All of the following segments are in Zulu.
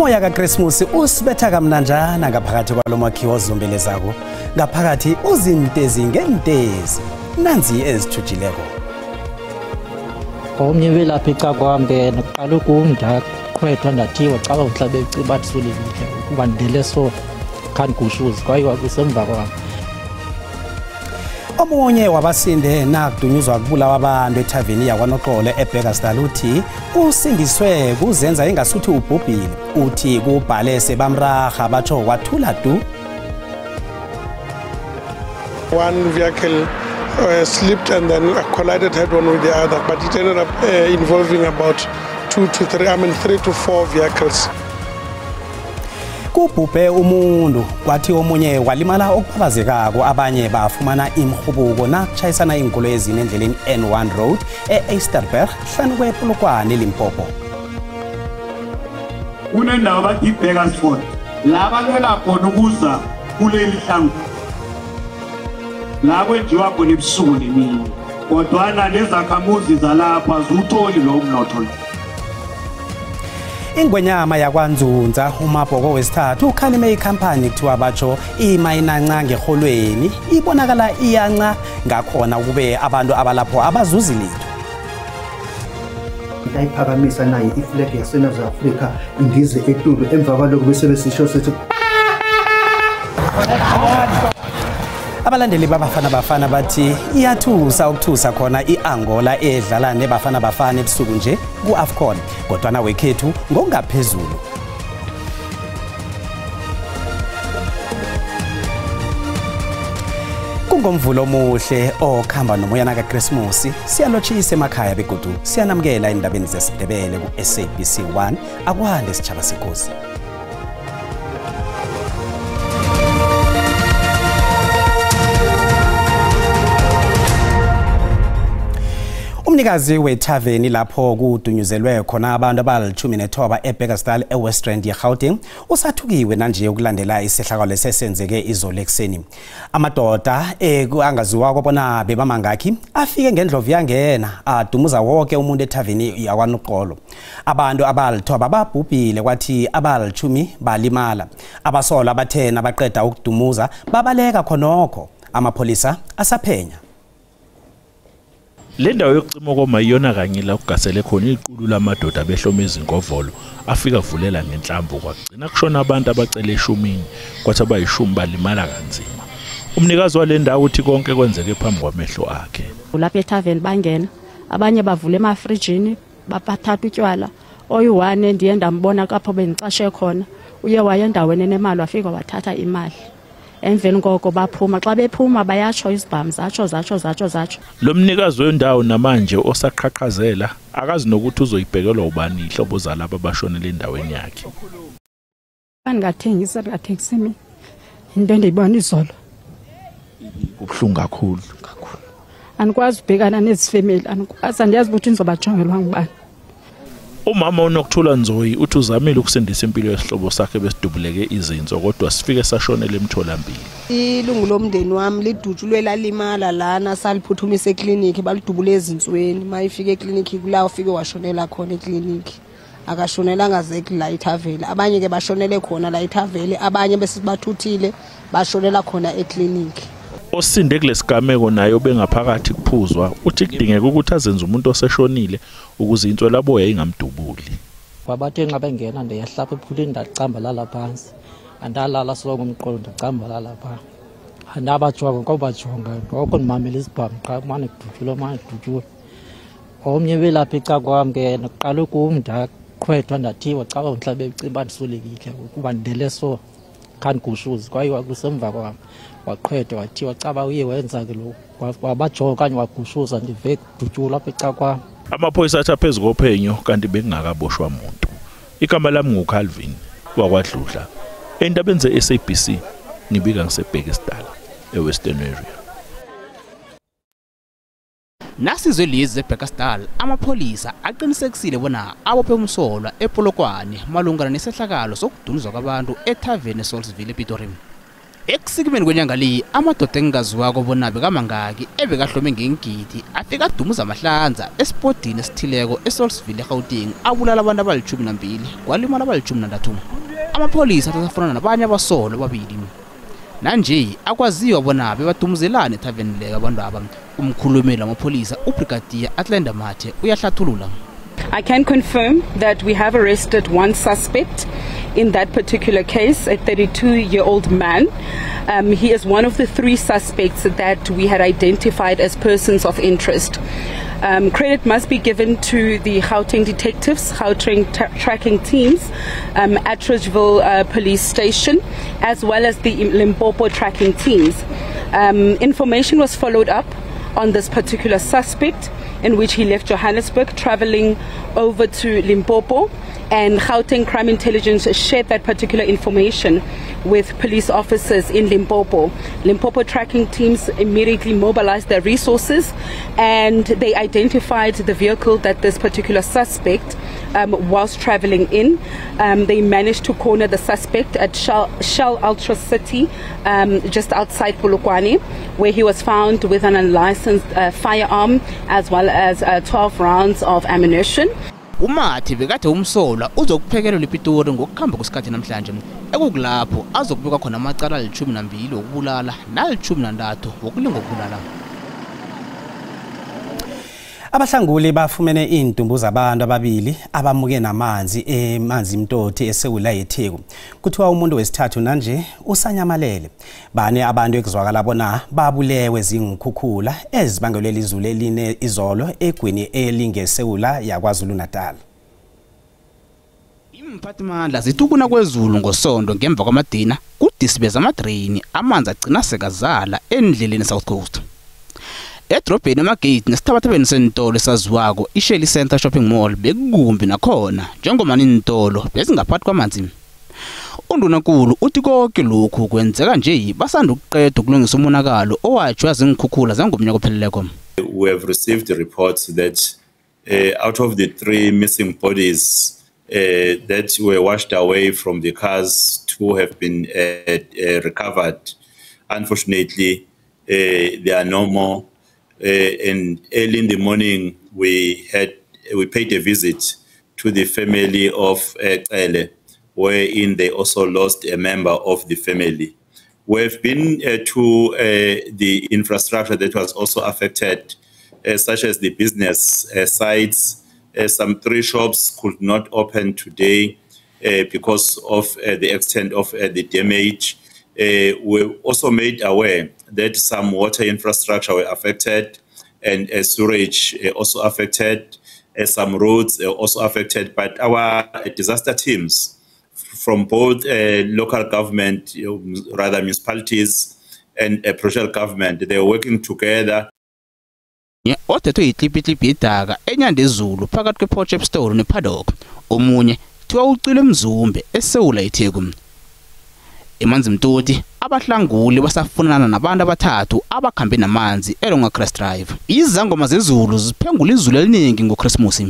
Umoya kaChristmas usibetha kamnanjana ngaphakathi kwalomakhiwo ozombelezako. Ngaphakathi uzintezi ngentezi. Nanzi ezithujileko. Omnye welapha kwami nokuqala ukunda qhwethwa ndathiwa caba uhlabe icibathi solekile ukuba ndele so khanigushuzi kwayiwa kusemva kwami. Omunye wabasinde nakudunyuzwa kubulawa abantu ethaveni yakwaNoqolo eBurgersdal uthi usindiswe kuzenza engasuthi ubhubhile. Uthi kubhale sebamraha batsho wathula du. One vehicle slipped and then collided head on with the other, but it ended up involving about 3 to 4 vehicles. Kubhubhe umuntu kwathi omunye walimala okubazekako abanye bafumana imhubuko nakutshayisana inkolo ezine endleleni N1 Road eEasterberg hlanu kwePolokwane eLimpopo. Kunendawo bathi iBurgersfort la balwela khona ukuza kuleli hlangu la kwenziwa khona ibusuku nemini kodwa nezakhamuzi zalapha zutholi lo mnotho. Ingwenyama yakwanzunza umabhoko wesithathu ukhalime ikhampani kuthiwa batsho imayinanca ngeholweni ibonakala iyanca ngakhona kube abantu abalapho abazuzi litho. Ayiphakamisa nayo iflag yaseNouth Africa indize etulu emva kwalokho bese besisho sethi abalandeli babafana bathi iyathusa ukuthusa khona iAngola edlala nebafana ebusuku nje kuAfcon kodwa na wekhethu ngokungaphezulu. Kungomvulo omuhle okhamba nomoyana kaChristmas siyalochisa emakhaya begodu siyanamukela indabeni zesidebele kuSABC 1 akwande sitshaba sikhosi. Umnikazi wethaveni lapho kudunyuzelwe khona abantu abali-19 eBurgersdal eWest Rand eGauteng usathukiwe nanje ukulandela isehlakalo sesenzeke izolo ekseni. Amadoda angaziwa kubona bebamangaki afike ngendlovu yangena adumuza wonke umuntu ethaveni yakwaNoqolo. Abantu abali-9 babhubhile kwathi abali-10 balimala. Abasola abathena baqeda ukudumuza babaleka khonokho. Amapholisa asaphenya. Le ndawo yokucima koma iyona kanye la kugasele khona iqulu lamadoda abehloma izingovolo afika kuvulela ngenhlamvu kwagcina kushona abantu abacele 10 kwathi abayi10 balimala kanzima. Umnikazi wale ndawo uthi konke kwenzeke phambi kwamehlo akhe. Lapha ethaveni bangena abanye bavule emafrijini baphatha utywala oyi1 ndiye ndambona kapho benicashe khona uye waye endaweni enemali wafika wathatha imali. Emveni koko baphuma xa bephuma bayatsho izibhamu zatsho. Lo mnikazi wendawo namanje osaqhaqhazela akazi nokuthi uzoyibhekelwa ubani ihlobo zalabo abashonele endaweni yakhe. Bangathengisa ngathekisimi into endiyibona izolo. Kubhlungu kakhulu. Anikwazi ubhekana nezifamily anikwazi andiyazi ukuthi nizobajongelwa ngubani. Umama uNokuthula Nzoyi uthi uzamile ukusindisa impilo yesihlobo sakhe besidubuleke izinzo kodwa sifike sashonela emtholampilo. Ilungu lomndeni wami lidutshulwe lalimala lana saliphuthumisa ekliniki balidubule ezinsweni mayifike ekliniki kula ufike washonela khona ekliniki akashonelanga zeki la ethaveli abanye ke bashonele khona la ethaveli abanye besibathuthile bashonela khona ekliniki. Osinde kulesigameko nayo bengaphakathi kuphuzwa uthi kudingeka ukuthi azenze umuntu oseshonile ukuze inswelaboya ingamdubuli. Babathe nxa bengena ndeyahlapha ephulini ndacamba lala phansi andalala sonke umqolo ndacamba lala phansi andabajonga ngobajonga ngoko ndimamela isibhamu xa kumane kudutshulwa omnye welapha kwami nokuqala ukunda qhwethwa ndathiwa caba umhlabe icibathi solekile ukuba ndele so khanigushuzi kwayiwa kusemva kwami waqhwethwa wathiwa caba uye wenza ke lo wabajonga kanye wagushuza ndive kudutshulwa apha kwami. Amaphoyisa athi phezulu kophenyo kanti bekungakaboshwa umuntu. Igama lami nguCalvin wakwaDludla. Endabeni zeSABC ngibika ngiseBurgersdal eWestern Area. Nasizwe lezi eBurgersdal amapholisa aqinisekisile bona abophe umsolwa ePolokwane malungana nesehlakalo sokudunuzwa kwabantu ethaveni eSolsville ePitori. Ekusikimeni kwenyanga le amadoda engaziwako bona bekamangaki ebekahlome ngengidi afika adumuza amahlanza esportini esithileko eSolsville eGauteng abulala abantu abali-12 kwalimala abali-13. Amapholisa asafuna nabanye abasolo ababili. Nanje akwaziwa bona bebadumuzelana ethaveni leyo abantu aba. Umkhulumeli wamapholisa uBrigadier Atlenda Mathe uyahlathulula. I can confirm that we have arrested one suspect in that particular case, a 32-year-old man. He is one of the 3 suspects that we had identified as persons of interest. Credit must be given to the Gauteng detectives, Gauteng tracking teams at Ridgeville Police Station, as well as the Limpopo tracking teams. Information was followed up on this particular suspect, in which he left Johannesburg traveling over to Limpopo, and Gauteng Crime Intelligence shared that particular information with police officers in Limpopo. Limpopo tracking teams immediately mobilized their resources and they identified the vehicle that this particular suspect was traveling in. They managed to corner the suspect at Shell Ultra City, just outside Polokwane, where he was found with an unlicensed firearm as well as 12 rounds of ammunition. Umathe bekade umsolwa uzokuphekelwa ePitori ngokukhamba kwesikhathi namhlanje ekukulapho azokubekwa khona amacala ali-12 okubulala nali-13 wokulinga ukubulala. Abahlanguli bafumene intumbu zabantu ababili abamuke namanzi emanzi imtoti eSewula yeTheku. Kuthiwa umuntu wesithathu nanje usanyamalele. Bane abantu ekuzwakala bona babulewe zingukhukhula ezibangelwe lizulu eline izolo egwini elingeSewula yaKwaZulu-Natal. Imphathimandla zitukuna kwezulu ngosonto ngemva kwamadina kudisibeza amadrain amanzi agcina sekazala endleleni South Coast. Edrobheni amagate nesithabathabeni sentolo esaziwako iShelly Center Shopping Mall bekukumbi nakhona njengomani intolo bezingaphathi kwamanzi. Undunankulu uthi konke lokhu kwenzeka nje basanda ukuqeda ukulungisa umonakalo owajwa zingukhukhula zangomnyaka opheleleko. We have received reports that out of the 3 missing bodies that were washed away from the cars, 2 have been recovered. Unfortunately, there are no more. And early in the morning, we paid a visit to the family of Ele, wherein they also lost a member of the family. We've been to the infrastructure that was also affected, such as the business sites. Some 3 shops could not open today because of the extent of the damage. We also made aware that some water infrastructure were affected and sewage also affected, some roads also affected, but our disaster teams from both local government, rather municipalities and provincial government, they are working together. Othethwe yitlipitlipi idaka enyandezulu phakathi kwePotchefstroom nePaddock omunye thiwa ucile Mzumbe eSewula yeTheku. Emanzi mtoti abahlanguli basafunana nabantu abathathu abakhambe namanzi eLonga Crest Drive. Izangoma zezulu ziphengula izulu eliningi ngoChristmas.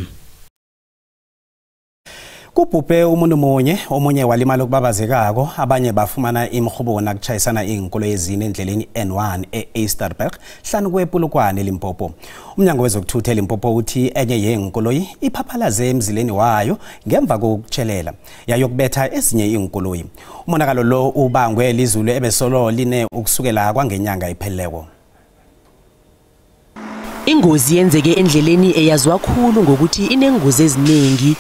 Kubhubhe umuntu omunye walimala ukubabazekako, abanye bafumana imikhubo nakuchayisana izinkolo ezine endleleni N1 eEasterberg hlanu kwePolokwane eLimpopo. Umnyango wezokuthutha eLimpopo uthi enye yezinkoloyi iphaphalaze emzileni wayo ngemva kokutshelela yayokubetha ezinye izinkoloyi. Umonakalo lo ubangwe lizulu ebesolo line ukusukela kwangenyanga ipheleleko. Ingozi yenzeke endleleni eyaziwa kakhulu ngokuthi inengozi eziningi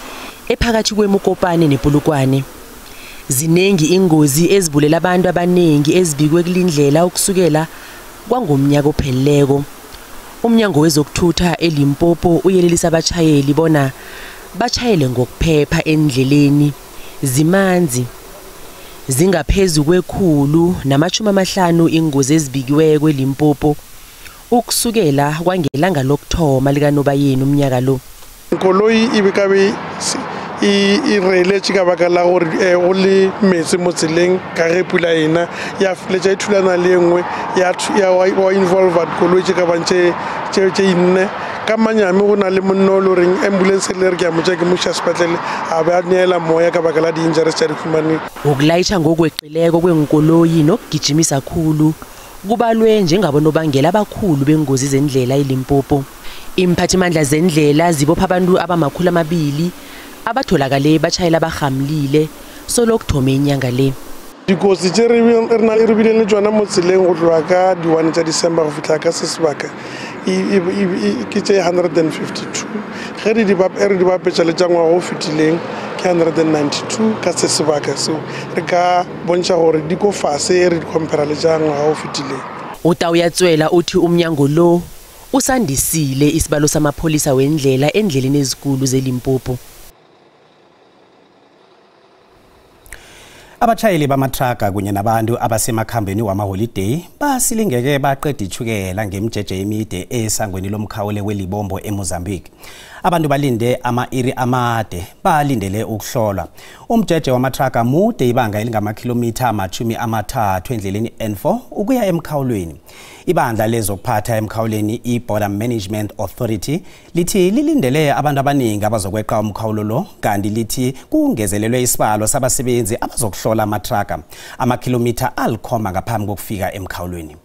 ephakathi kweMokopane nePolokwane. Zinengi ingozi ezibulela abantu abanengi ezibikwe kulindlela ukusukela kwangomnyaka opheleleko. Umnyango wezokuthutha eLimpopo uyelelisa abashayeli bona bachayele ngokuphepha endleleni. Zimanzi zingaphezulu kwekhulu nama-50 ingozi ezibikiwe kweLimpopo ukusukela kwangelanga lokthoma likaNobayeni umnyaka lo. Koloi ibikabe irele tshika baka la gore o le metsi mo tseleng ka ge pula ena ya fletša ithulana le engwe ya wa involve koloi tshika bantše inne ka manyame go na le monno lo reng ambulance le re ke mo tsheke mo sepetlele a ba neela moya ka bakala di injuries tsa difumane ukulayitha ngokweqileko kwenkoloyi nokugijimisa kakhulu kubalwe njengabonobangela abakhulu bengozi zendlela eLimpopo. Imphathimandla zendlela zibopha abantu abamakhulu amabili abatholakale batshayela bahamlile solokthome inyanga le. dikosi tse re bile le tsona mo tseleng go tloa ka di 1 tsa December go fitla ka se sebaka ke tse 152 ge re di bapetša le tša ngwaga go fitileng ke 192 ka se sebaka so re ka bontšha gore di ko fase re di compara le tša ngwaga go fitileng. Utawuyatswela uthi umnyango lo usandisile isibalo samapholisa wendlela endleleni ezikulu zeLimpopo. Abatshayeli bamatraka kunye nabantu abasemakhambeni wamaholiday basilingeke baqeda ithukela ngemjeje emide esangweni lomkhawule weLibombo eMozambique. Abantu balinde ama-iri amade balindele ukuhlolwa. Umjeje wamatraka mude ibanga elingamakhilomitha ama-30 endleleni N4 ukuya emkhawulweni. Ibandla lezokuphatha emkhawuleni i-Border Management Authority lithi lilindele abantu abaningi abazokweqa umkhawulo lo kanti lithi kungezelelwe isibalo sabasebenzi abazokuhlola amatraka amakhilomitha 7 ngaphambi kokufika emkhawulweni.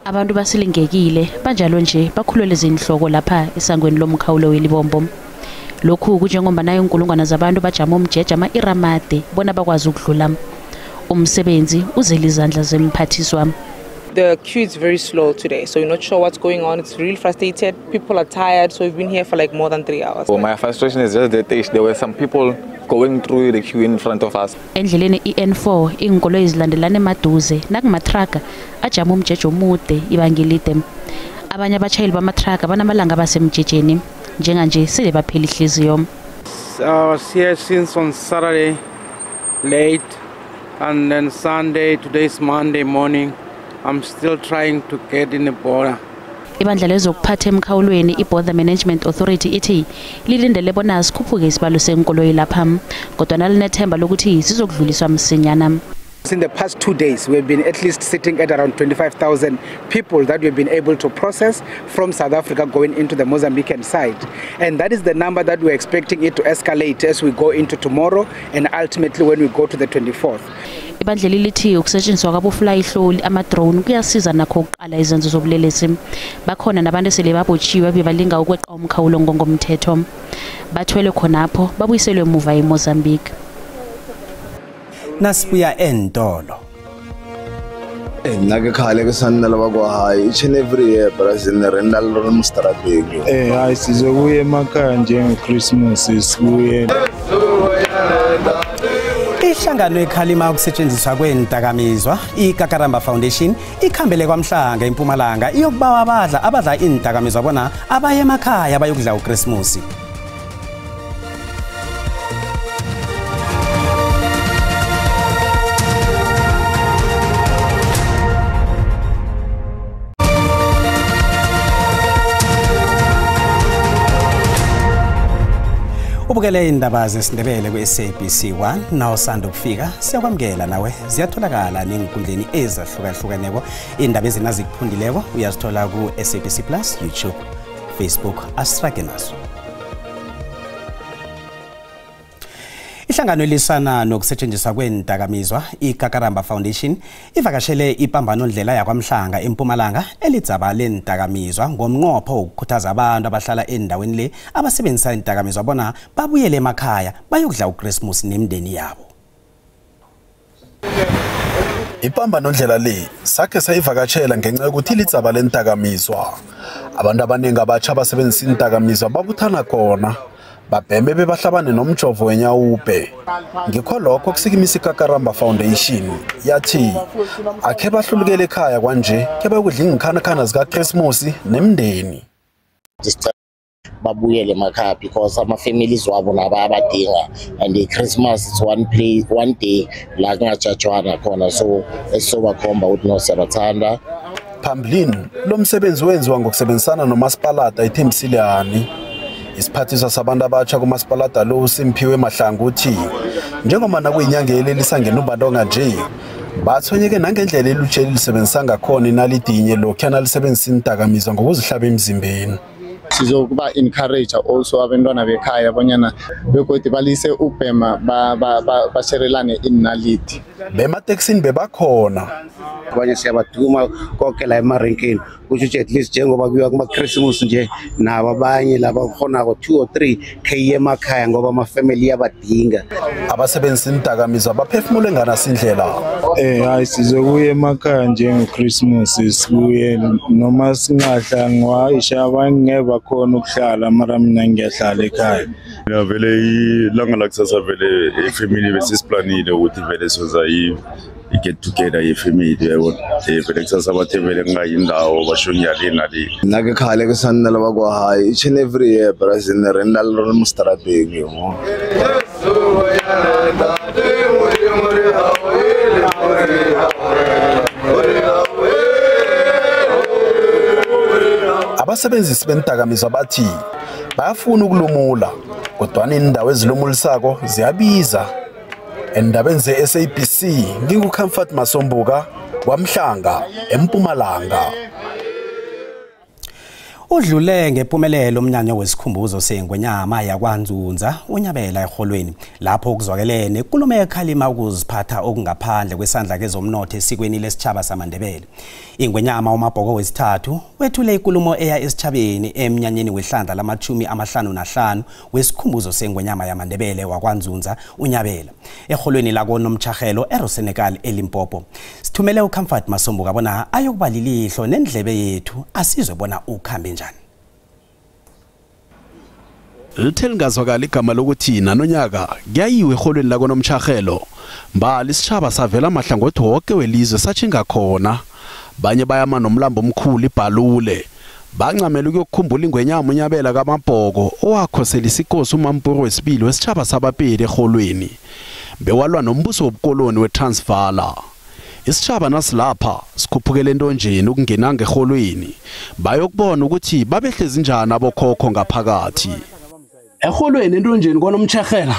Abantu basilingekile banjalo nje bakhulule izinhloko lapha esangweni lomkhawulo weLibombo. Lokhu kunjengoba nayo inkulungwana zabantu bajama umjeje ama-iramade bona bakwazi ukudlula. Umsebenzi uzela izandla zemphathiswa. The queue is very slow today, so you're not sure what's going on. It's really frustrated. People are tired, so we've been here for like more than 3 hours. Well, my frustration is just that there were some people going through the queue in front of us. Endleleni iN4 inkolo ezilandelana emaduze nakumatraka ajama umjeje omude ibanga elide. Abanye abatshayeli bamatraka banamalanga basemjejeni njenganje sele baphela ihliziyo. I was here since on Saturday late and then Sunday, today's Monday morning. I'm still trying to get in the border. Ibandla lezokuphatha emkhawulweni i-Border Management Authority ithi lilindele bona sikhuphuke isibalo senkoloyi lapha kodwa nalinethemba lokuthi sizokudluliswa msinyana. In the past 2 days, we've been at least sitting at around 25,000 people that we've been able to process from South Africa going into the Mozambican side. And that is the number that we're expecting it to escalate as we go into tomorrow and ultimately when we go to the 24th. Ibandla lithi ukusetshenziswa kwabofly ihloli ama-drone kuyasiza nakho ukuqala izenzo zobulelesi. Bakhona nabantu esele babotshiwe bebalinga ukweqa umkhawulo ngomthetho. Bathwele khonapho babuyiselwe emuva eMozambique. Nasibuya entolo. Nake khale ke sanela bakwahayi each and every year Brazil rental room strategy. Hayi sizokuya emakhaya njengeChristmas sibuye. Ihlangano ekhalima ukusetshenziswa kwendakamizwa iKakaramba Foundation ikhambele kwaMhlanga eMpumalanga iyokubawa abadla indakamizwa bona abaye emakhaya bayokudla uChristmas. Ubukele indaba zesindebele kweSABC 1 nawo sanda ukufika siyakwamukela nawe ziyatholakala nenkundleni ezahlukahlukene indaba ezinazikuphundileko uyazithola ku SABC Plus YouTube Facebook asirage naso. Ihlangano elisana nokusetshenziswa kwendakamizwa iKakaramba Foundation ivakashele ipambano ndlela yakwaMhlanga eMpumalanga elidzaba lendakamizwa ngomnqopho ukukhuthaza abantu abahlala endaweni le abasebenzisa indakamizwa bona babuyele emakhaya bayokudla uChristmas nemndeni yabo. Ipambano ndlela le sakhe sayivakashela ngenxa yokuthi lidzaba lendakamizwa abantu abaningi abatsha abasebenzisa indakamizwa babuthana khona babheme bebahlabane nomjovo wenyawupe. Ngikho lokho kusikimisa iKakaramba Foundation yathi akhe bahlulukele ekhaya kwanje ke bayokudla ingikhanakana zikaChristmas nemndeni. Babuyele emakhaya because ama families wabo laba abadinga and the Christmas is one day la kungajajwana khona so esizobakhomba ukuthi no siyabathanda. Phambilini lo msebenzi wenziwa ngokusebenzisana noMasipalata eThembisiliyani. Isiphathiswa sabantu abatsha kuMasipalata lo uSimphiwe Mahlangu uthi njengoba nakuyinyanga eleli sangena uBandonga nje bathonyeke nangendlela elutsheli lisebenzisa ngakhona inalidinye lokhuyana lisebenzisa indakamizwa ngokuzihlaba emzimbeni. Sizokuba encourage also abantwana bekhaya abanyana begodi balise ubhema basherelane inalidi. Bemateksini bebakhona. Abanye siyabaduma konke la emarenkeni kusho at least njengoba kuyiwa kuma Christmas nje nabo abanye laba khona ko 2 or 3 k emakhaya ngoba ama family yabadinga. Abasebenzisa indakamizwa baphefumule nganasindlela. Hayi sizokuya emakhaya njengeChristmas sibuye noma singadla ngwayisha abangeke khona ukuhlala mara mina ngiyahlala ekhaya. Vele ilanga lakusasa vele ifamily besisiplanile ukuthi vele soza get together ifamily yabo vele kusasa bathe vele ngayindawo bashonyale nale. Nake khale ke sanna laba kwa high each and every year Brazil renal mustrading yo. Abasebenzisi bendakamizwa bathi bayafuna ukulumula kodwa indawo ezilumulisako ziyabiza. Endabeni ze-SABC nginguComfort Masombuka kwaMhlanga eMpumalanga. Udlule ngempumelelo umnyanyo wesikhumbuzo seNgwenyama yakwaNzunza unyabela eholweni lapho kuzwakele nenkulumo ekhalima ukuziphatha okungaphandle kwesandla kezomnotho esikweni lesitshaba samaNdebele. iNgwenyama uMabhoko wesithathu wethule inkulumo eya esitshabeni emnyanyeni wehlandla lama-55 wesikhumbuzo seNgwenyama yamaNdebele wakwaNzunza unyabela eholweni lakoNomtshahelo eRosenekal eLimpopo. Sithumele uComfort Masombuka bona ayokuba lilihlo nendlebe yethu asizwe bona ukhambe njani. Lithe lingazwakala igama lokuthi nanonyaka kuyayiwe eholweni lakoNomtshahelo mbali isitshaba savela amahlangothi wonke welizwe sachinga khona. Banye bayama nomlambo omkhulu iBhalule bancamela ukuyokukhumbula iNgwenyama unyabela kaMabhoko owakhosela isikosi uMampuru wesibili wesitshaba sabapedi eholweni bewalwa nombuso wobukoloni weTransvaal. Isitshaba nasilapha sikhuphukele entonjeni ukungena ngeholweni bayokubona ukuthi babehlezi njani abokhokho ngaphakathi. Eholweni entonjeni koNomtshahela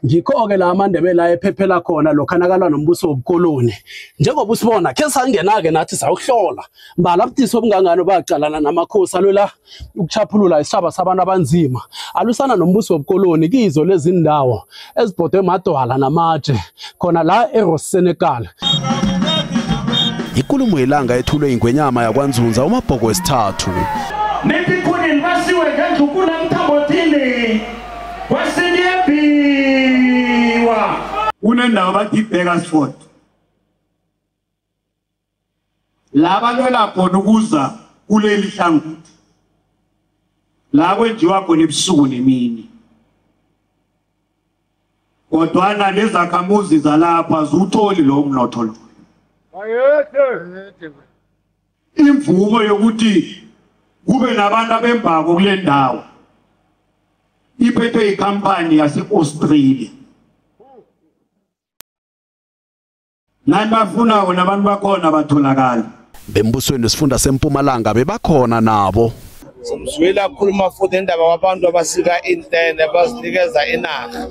ngikho-ke la amaNdebele ayephephela khona lokhanakalwa nombuso wobukoloni. Njengoba usibona khe sangena-ke nathi sawuhlola mbala ubudisi obungangani baqalana namakhosi alwela ukuchaphulula isitshaba sabantu abanzima alusana nombuso wobukoloni kizo lezi ndawo ezibhodwe emadwala namatshe khona la eRosenekal. Inkulumo yelanga ethulwe iNgwenyama yakwaNzunza uMabhoko wesithathu. Netikhuni basiwe ngendlukula mthambotini wasinyebiwa unendawo bathi Beresford la balwela khona ukuza kuleli hlangothi la kwenjiwa khona ebusuku nemini kodwa nezakhamuzi zalapha zutholi lo mnotho lo imvumo yokuthi kube nabantu abembako kule ndawo iphethwe ikhampani yase-Australia. Nani bafuna nabantu bakhona batholakala. Bembusweni sifunda seMpumalanga bebakhona nabo. Somzwela akhuluma futhi indaba wabantu abasika intende abazinikeza inarha.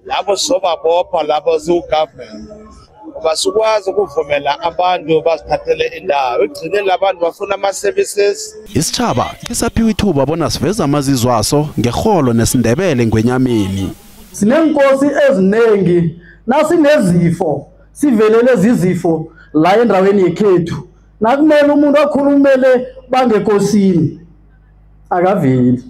Labo sobabopha labo ziwugovernment. Basukwazi ukuvumela abantu basithathele indawo egcineni labantu bafuna ama-services. Isitshaba kesaphiwa ithuba bona siveza amazizwe aso ngeholo nesindebele eNgwenyameni. Sinenkosi ezinengi nasinezifo sivelele izifo la endaweni yekhethu nakumele umuntu akhulumele bangekosini akaveli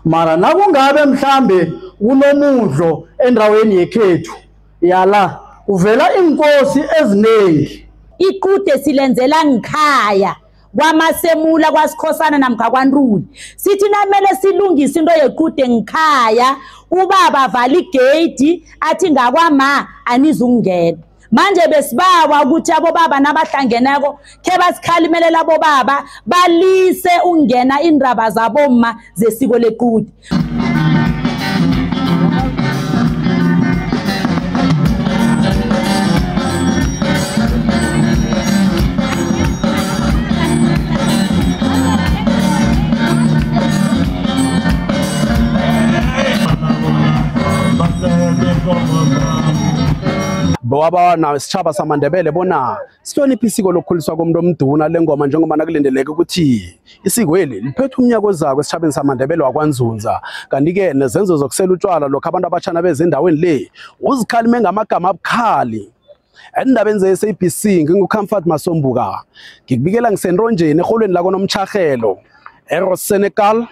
mara nakungabe mhlambe kunomudlo endaweni yekhethu yala uvela inkosi ezinengi. Ikude silenzela ngikhaya kwamasemula kwasikhosana namkha kwaNtuli sithi namele silungise into yekude ngikhaya ubaba vala igate athi ngakwama anizungena manje besibawa ukuthi abobaba nabahlangeneko ke basikhalimelela abobaba balise ungena indaba zabomma zesiko lekude. waba nesitshaba samandebele bona sihloniphe isiko lokukhuliswa komuntu omduna lengoma njengoba nakulindeleke ukuthi isiko heli liphethe umnyaka ozako esitshabeni samandebele wakwanzunza. Kanti-ke nezenzo zokusela utshwala lokho abantu abatshana bezindaweni le uzikhalime ngamagama abukhali. Endabeni ze-SABC nginguComfort Masombuka ngikubikela ngisendronjeni eholweni lako Nomtshahelo eRos Senegal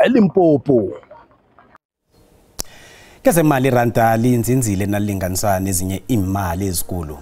eLimpopo. Kezemali iranda linzinzile nalinganiswa nezinye imali ezikulu.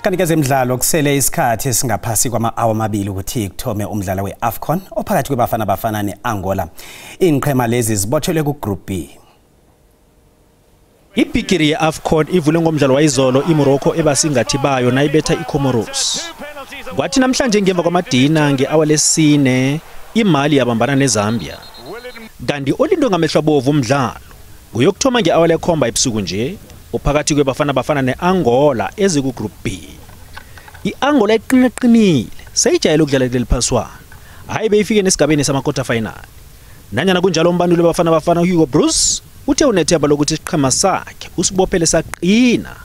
Kanti kezemidlalo kusele isikhathi esingaphasi kwama-hour amabili ukuthi kuthome umdlalo we-AFCON ophakathi kwebafana bafana ne-Angola. Iinqhema lezi zibotshelwe ku-Group B. Ibhigiri ye-AFCON ivule ngomdlalo wayizolo iMorocco ebasingathi bayo nayibetha iComoros. Kwathi namhlanje ngemva kwamadina nge-hour lesine iMali yabambana neZambia. Kanti olindo ngamehlo abovu umdlalo nguyokuthoma nge-hour lekhomba ebusuku nje ophakathi kwebafana bafana ne-Angola eziku-Group B. I-Angola iqinile seyijayele ukudlala kuleli phaswana hayi beyifike nesigabeni sama-quarter final. Nanyana kunjalo umbanduli webafana bafana Hugo Bruce uthe unethemba lokuthi isiqhema sakhe usibophele saqina.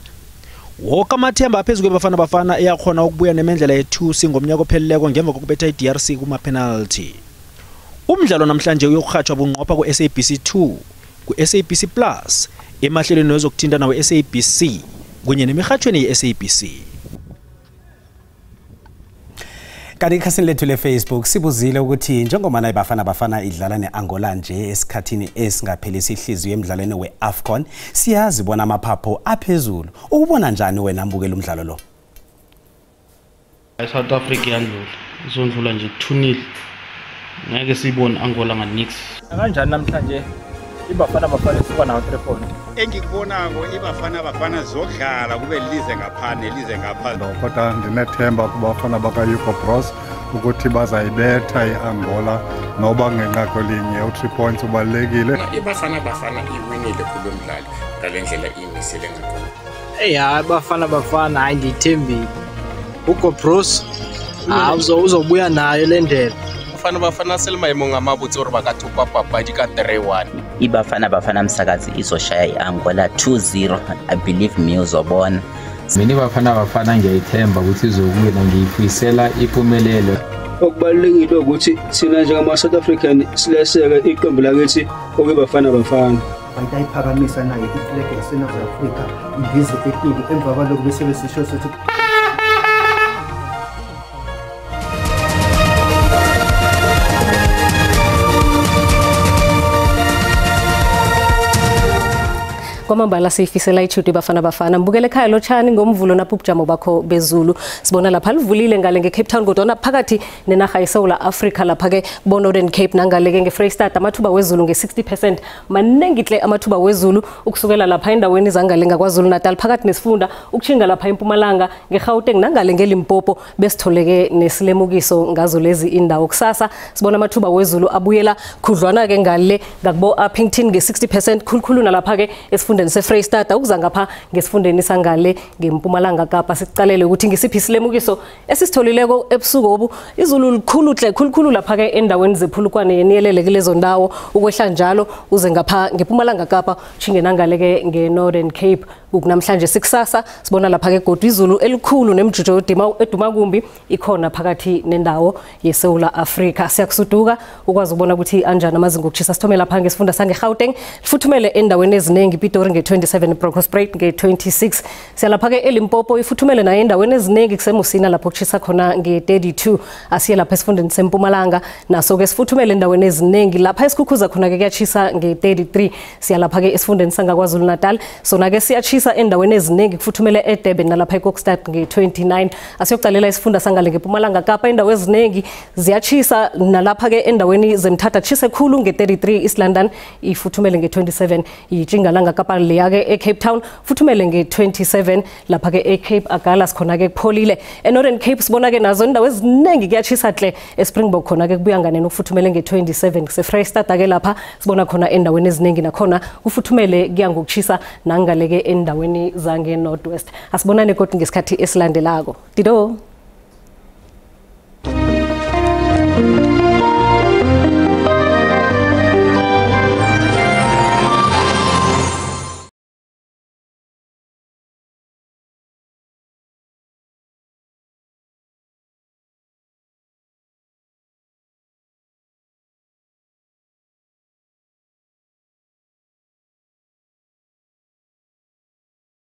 Woke amathemba aphezulu kwebafana bafana eyakhona ukubuya nemendlela yethusi ngomnyaka opheleleko ngemva kokubetha i-DRC kuma-penalty. Umdlalo namhlanje uyokurhatshwa bunqopha ku-SABC 2 ku-SABC Plus emahlelweni wezokuthintana we-SABC kunye nemirhatshweni ye-SABC. Kanti ikhasini lethu le-Facebook sibuzile ukuthi njengomana ibafana bafana idlala ne-Angola nje esikhathini esingaphelisi ihliziyo emdlalweni we-AFCON siyazi bona amaphapho aphezulu. Ukubona njani wena mbukela umdlalo lo? South Africa yandlula izondlula nje 2-0 ngeke siyibone Angola nganix. Kanjani namhlanje ibafana bafana siba nawo 3 point. Engikubonako ibafana bafana zodlala kube lize ngaphane lize ngaphandle. Kodwa ndinethemba kubafana baka-Hugo Bros ukuthi bazayibetha i-Angola noba ngenxa kwelinye u3 points ubalekile. Ibafana bafana iwinile kulo mdlalo ngalendlela imisele ngakhona. Hayi bafana bafana hayi ndithembile. Hugo Bros uzobuya nayo le ndlela. Bafana selimayimo ngamabutsi uri bakathupa papadi ka 3-1. Ibafana bafana msakazi izoshaya i-Angola 2-0. I believe me uzobona. Mina bafana ngiyayithemba ukuthi izokuwina ngiyifisela impumelelo. Okubalulekile ukuthi sina njengama South African sileseke iqembu lakithi okubafana bafana. Ayiphakamisa nayo iflege eSouth Africa ibize enkulu emva kwalokho bese besisho sokuthi kwamambala siyifisela ichuti bafana bafana mbukele ekhaya lotshani ngomvulo napho ubujamo bakho bezulu sibona lapha livulile ngale ngeCape Town kodwa phakathi nenaga yeSouth Africa lapha ke Northern Cape nangale ke ngeFreystata amathuba wezulu nge60% manengihle amathuba wezulu ukusukela lapha endaweni zangale ngakwaZulu Natal phakathi nesifunda ukuchinga lapha eMpumalanga ngeGauteng nangale ngeLimpopo besitholeke nesilemukiso ngazo lezi indawo kusasa sibona amathuba wezulu abuyela khudlwana ke ngale ngakubo Appington nge60% khulukhulu nalapha ke esifundeni seFreystata ukuza ngapha ngesifundeni sangale ngeMpumalanga Kapa sicalele ukuthi ngisiphi isilemukiso esisitholileko ebusuku obu izulu likhulu hle khulukhulu lapha ke endaweni zephulukwane yeniyelele kulezo ndawo ukwehla njalo uze ngapha ngeMpumalanga Kapa chinge nangale ke ngeNorthern Cape ukunamhlanje sikusasa sibona lapha ke godwa izulu elikhulu nemjujo eduma kumbi ikhona phakathi nendawo yeSouth Africa siyakusuduka ukwazi ukubona ukuthi anjani amazinga okuchisa sithome lapha ngesifunda sangeGauteng lifuthumele endaweni eziningi Pitori nge27 Brocosprate nge26 siyalapha ke eLimpopo ifuthumele nayo endaweni eziningi kusemusina lapho kuchisa khona nge32 asiye lapha esifundeni seMpumalanga naso ke sifuthumele endaweni eziningi lapha esikhukhuza khona ke kuyachisa nge33 siyalapha ke esifundeni sangakwaZulu Natal sona ke siyachisa endaweni eziningi kufuthumele eDurban nalapha eKokstad nge29 asiyokucalela isifunda sangale ngeMpumalanga Kapa indawo eziningi ziyachisa nalapha ke endaweni zeMthatha chise khulu nge33 East London ifuthumele nge27 ijingalanga Kapa ikapa leya-ke eCape Town futhumele nge-27 lapha-ke eCape Agala sikhona-ke kupholile. eNorthern Cape sibona-ke nazo indawo eziningi kuyatshisa hle eSpringbok khona-ke kubuya nganeno kufuthumele nge-27 kuseFreystata-ke lapha sibona khona endaweni eziningi nakhona kufuthumele kuya ngokutshisa nangaleke endaweni zange Northwest. Asibonane kodwa ngesikhathi esilandelako. Dido.